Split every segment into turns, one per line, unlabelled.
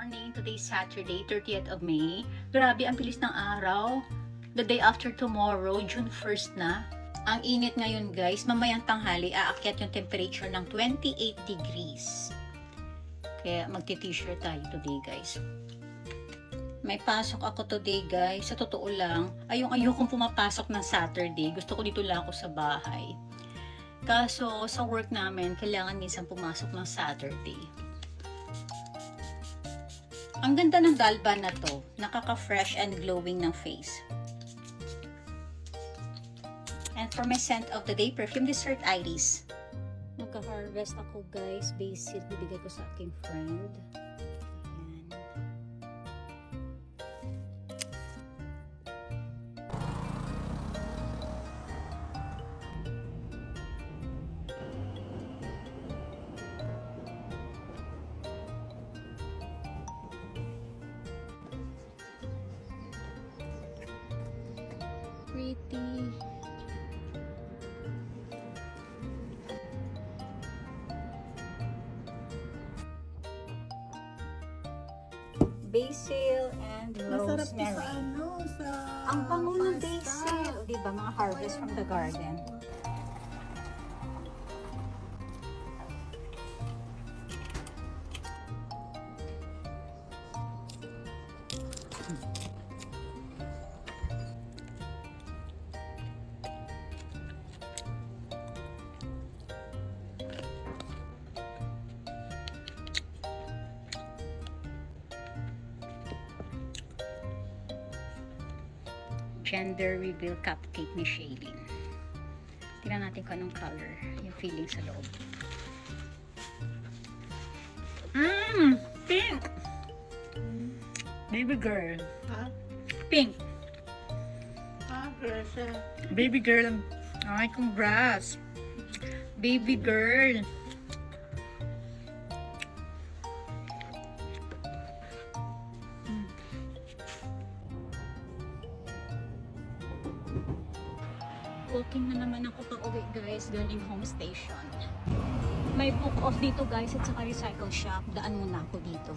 morning. Today's Saturday, 30th of May. Grabe, ang bilis ng araw. The day after tomorrow, June 1st na. Ang init ngayon guys, mamayang tanghali, aakyat yung temperature ng 28 degrees. Kaya magti-t-shirt tayo today guys. May pasok ako today guys. Sa totoo lang, ayokong pumapasok ng Saturday. Gusto ko dito lang ako sa bahay. Kaso sa work namin, kailangan minsan pumasok ng Saturday. Ang ganda ng dalban na to. Nakaka-fresh and glowing ng face. And for my scent of the day, perfume Dessert Iris. Nagka-harvest ako guys. Basil, bibigay ko sa aking friend. Ayan. Pretty. Basil and
Masarap to
rosemary.
sa
Ang bango ng
pasta.
basil. O, diba, mga harvest from the garden. Gender reveal cupcake ni Shailene. Tingnan natin kung anong color, yung feeling sa loob. Pink! Baby girl.
Ha?
Pink.
Grasa.
Baby girl. Ay, congrats. Baby girl. Walking na naman ako pa-uwi guys, galing home station. May book off dito guys at saka recycle shop. Daan muna ako dito.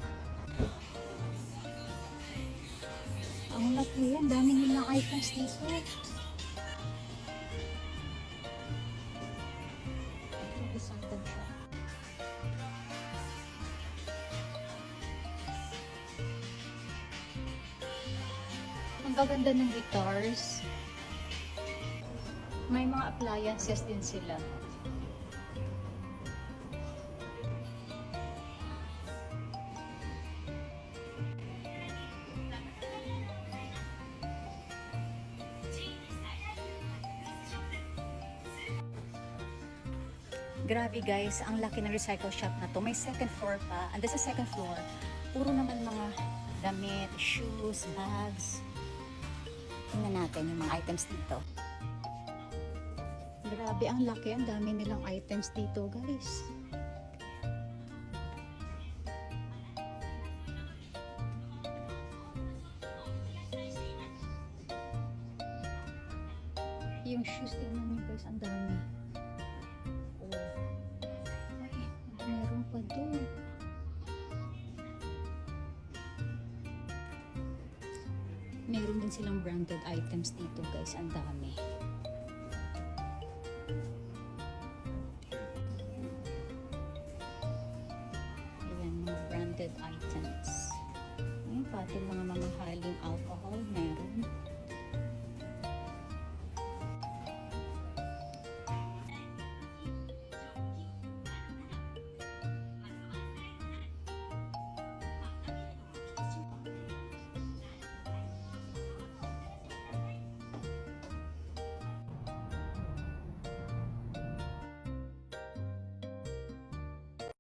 Ang laki yan, dami nilang items dito. Recycle shop. Ang gaganda ng guitars. May mga appliances din sila. Grabe guys, ang laki ng recycle shop na to. May second floor pa. And sa second floor, puro naman mga damit, shoes, bags. Tingnan natin yung mga items dito. Grabe, ang laki. Ang dami nilang items dito, guys. Yung shoes, tingnan niyo guys, ang dami. Oh. Ay, meron pa doon. Meron din silang branded items dito, guys. Ang dami. Branded items. Ayun, pati mga mamahaling alcohol meron.